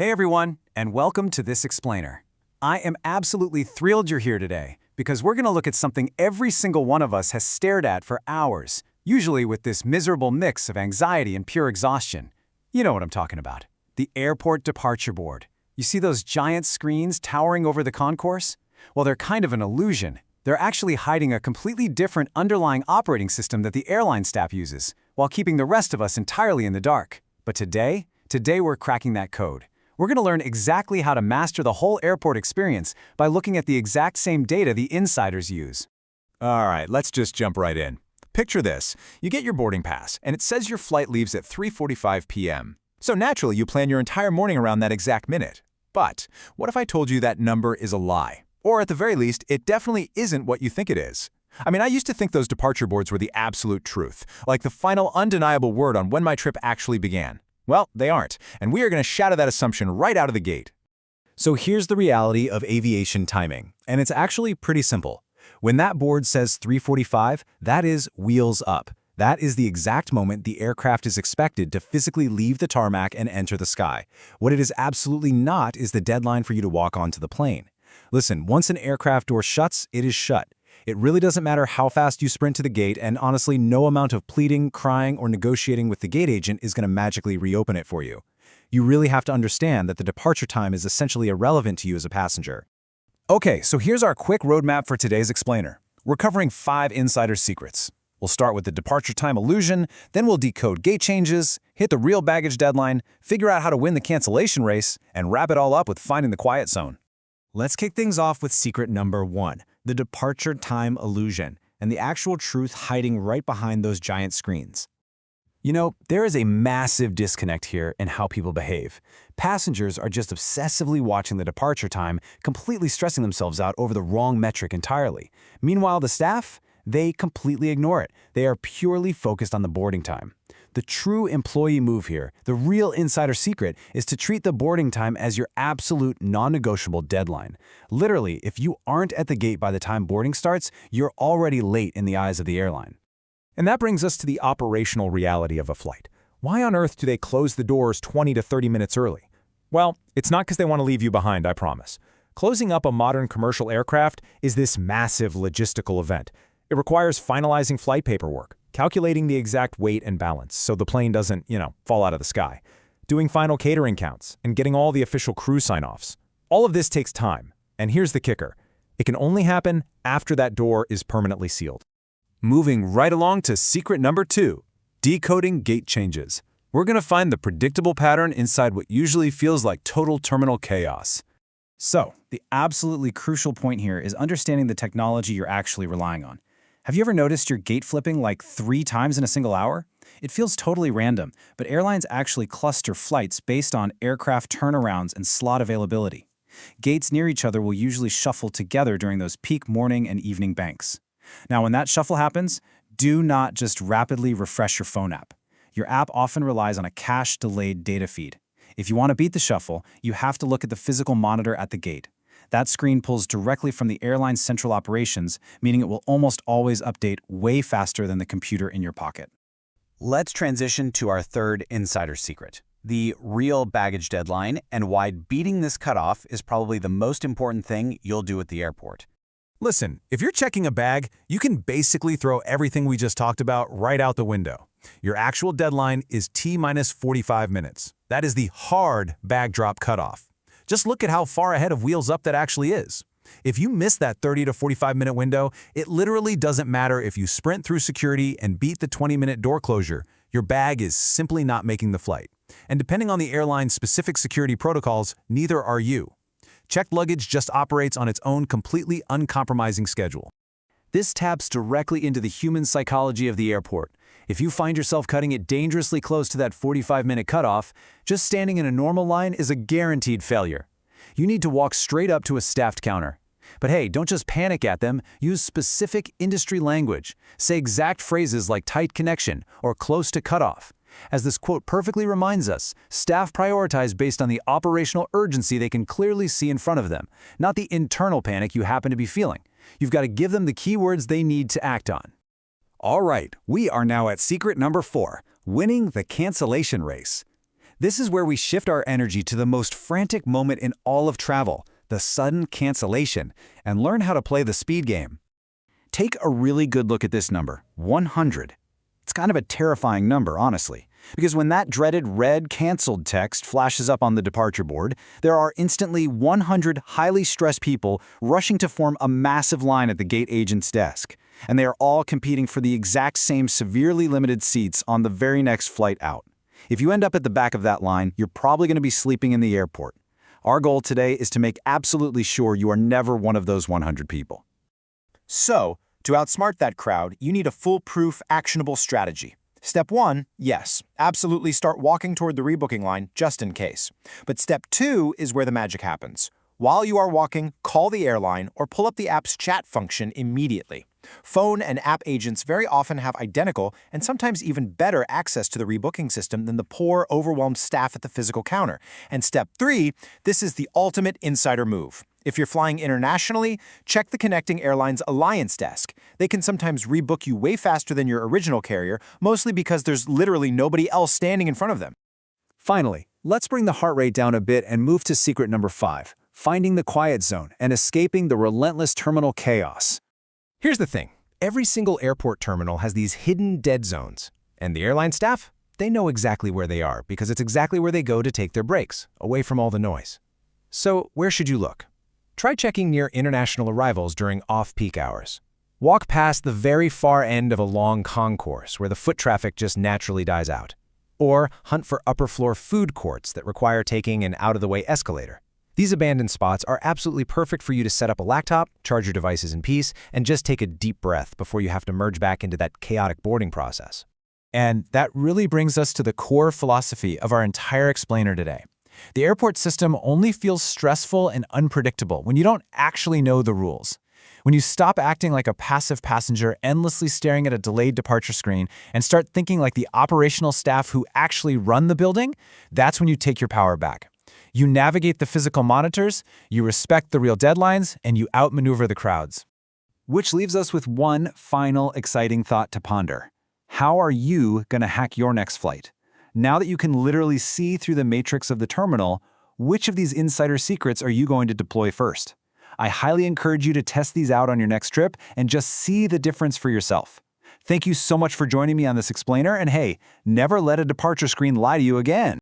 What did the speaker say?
Hey everyone, and welcome to This Explainer. I am absolutely thrilled you're here today because we're going to look at something every single one of us has stared at for hours, usually with this miserable mix of anxiety and pure exhaustion. You know what I'm talking about. The airport departure board. You see those giant screens towering over the concourse? Well, they're kind of an illusion. They're actually hiding a completely different underlying operating system that the airline staff uses, while keeping the rest of us entirely in the dark. But today we're cracking that code. We're going to learn exactly how to master the whole airport experience by looking at the exact same data the insiders use. All right, let's just jump right in. Picture this. You get your boarding pass, and it says your flight leaves at 3:45 p.m. So naturally, you plan your entire morning around that exact minute. But what if I told you that number is a lie? Or at the very least, it definitely isn't what you think it is. I used to think those departure boards were the absolute truth, like the final undeniable word on when my trip actually began. Well, they aren't, and we are going to shatter that assumption right out of the gate. So here's the reality of aviation timing, and it's actually pretty simple. When that board says 3:45, that is wheels up. That is the exact moment the aircraft is expected to physically leave the tarmac and enter the sky. What it is absolutely not is the deadline for you to walk onto the plane. Listen, once an aircraft door shuts, it is shut. It really doesn't matter how fast you sprint to the gate, and honestly, no amount of pleading, crying, or negotiating with the gate agent is going to magically reopen it for you. You really have to understand that the departure time is essentially irrelevant to you as a passenger. Okay, so here's our quick roadmap for today's explainer. We're covering 5 insider secrets. We'll start with the departure time illusion, then we'll decode gate changes, hit the real baggage deadline, figure out how to win the cancellation race, and wrap it all up with finding the quiet zone. Let's kick things off with secret number 1, the departure time illusion, and the actual truth hiding right behind those giant screens. You know, there is a massive disconnect here in how people behave. Passengers are just obsessively watching the departure time, completely stressing themselves out over the wrong metric entirely. Meanwhile, the staff, they completely ignore it. They are purely focused on the boarding time. The true employee move here, the real insider secret, is to treat the boarding time as your absolute non-negotiable deadline. Literally, if you aren't at the gate by the time boarding starts, you're already late in the eyes of the airline. And that brings us to the operational reality of a flight. Why on earth do they close the doors 20 to 30 minutes early? Well, it's not because they want to leave you behind, I promise. Closing up a modern commercial aircraft is this massive logistical event. It requires finalizing flight paperwork, calculating the exact weight and balance so the plane doesn't, fall out of the sky, doing final catering counts, and getting all the official crew sign-offs. All of this takes time, and here's the kicker. It can only happen after that door is permanently sealed. Moving right along to secret number 2, decoding gate changes. We're going to find the predictable pattern inside what usually feels like total terminal chaos. So, the absolutely crucial point here is understanding the technology you're actually relying on. Have you ever noticed your gate flipping like 3 times in a single hour? It feels totally random, but airlines actually cluster flights based on aircraft turnarounds and slot availability. Gates near each other will usually shuffle together during those peak morning and evening banks. Now, when that shuffle happens, do not just rapidly refresh your phone app. Your app often relies on a cache-delayed data feed. If you want to beat the shuffle, you have to look at the physical monitor at the gate. That screen pulls directly from the airline's central operations, meaning it will almost always update way faster than the computer in your pocket. Let's transition to our third insider secret, the real baggage deadline, and why beating this cutoff is probably the most important thing you'll do at the airport. Listen, if you're checking a bag, you can basically throw everything we just talked about right out the window. Your actual deadline is T-minus 45 minutes. That is the hard bag drop cutoff. Just look at how far ahead of wheels up that actually is. If you miss that 30 to 45-minute window, it literally doesn't matter if you sprint through security and beat the 20-minute door closure. Your bag is simply not making the flight. And depending on the airline's specific security protocols, neither are you. Checked luggage just operates on its own completely uncompromising schedule. This taps directly into the human psychology of the airport. If you find yourself cutting it dangerously close to that 45-minute cutoff, just standing in a normal line is a guaranteed failure. You need to walk straight up to a staffed counter. But hey, don't just panic at them. Use specific industry language. Say exact phrases like tight connection or close to cutoff. As this quote perfectly reminds us, staff prioritize based on the operational urgency they can clearly see in front of them, not the internal panic you happen to be feeling. You've got to give them the keywords they need to act on. All right, we are now at secret number 4, winning the cancellation race. This is where we shift our energy to the most frantic moment in all of travel, the sudden cancellation, and learn how to play the speed game. Take a really good look at this number, 100. It's kind of a terrifying number, honestly, because when that dreaded red canceled text flashes up on the departure board, there are instantly 100 highly stressed people rushing to form a massive line at the gate agent's desk, and they are all competing for the exact same severely limited seats on the very next flight out. If you end up at the back of that line, you're probably going to be sleeping in the airport. Our goal today is to make absolutely sure you are never one of those 100 people. So, to outsmart that crowd, you need a foolproof, actionable strategy. Step 1, yes, absolutely start walking toward the rebooking line just in case. But step 2 is where the magic happens. While you are walking, call the airline or pull up the app's chat function immediately. Phone and app agents very often have identical and sometimes even better access to the rebooking system than the poor, overwhelmed staff at the physical counter. And step 3, this is the ultimate insider move. If you're flying internationally, check the connecting airline's alliance desk. They can sometimes rebook you way faster than your original carrier, mostly because there's literally nobody else standing in front of them. Finally, let's bring the heart rate down a bit and move to secret number 5, finding the quiet zone and escaping the relentless terminal chaos. Here's the thing. Every single airport terminal has these hidden dead zones. And the airline staff? They know exactly where they are because it's exactly where they go to take their breaks, away from all the noise. So, where should you look? Try checking near international arrivals during off-peak hours. Walk past the very far end of a long concourse where the foot traffic just naturally dies out. Or hunt for upper-floor food courts that require taking an out-of-the-way escalator. These abandoned spots are absolutely perfect for you to set up a laptop, charge your devices in peace, and just take a deep breath before you have to merge back into that chaotic boarding process. And that really brings us to the core philosophy of our entire explainer today. The airport system only feels stressful and unpredictable when you don't actually know the rules. When you stop acting like a passive passenger endlessly staring at a delayed departure screen and start thinking like the operational staff who actually run the building, that's when you take your power back. You navigate the physical monitors, you respect the real deadlines, and you outmaneuver the crowds. Which leaves us with one final exciting thought to ponder. How are you going to hack your next flight? Now that you can literally see through the matrix of the terminal, which of these insider secrets are you going to deploy first? I highly encourage you to test these out on your next trip and just see the difference for yourself. Thank you so much for joining me on this explainer, and hey, never let a departure screen lie to you again.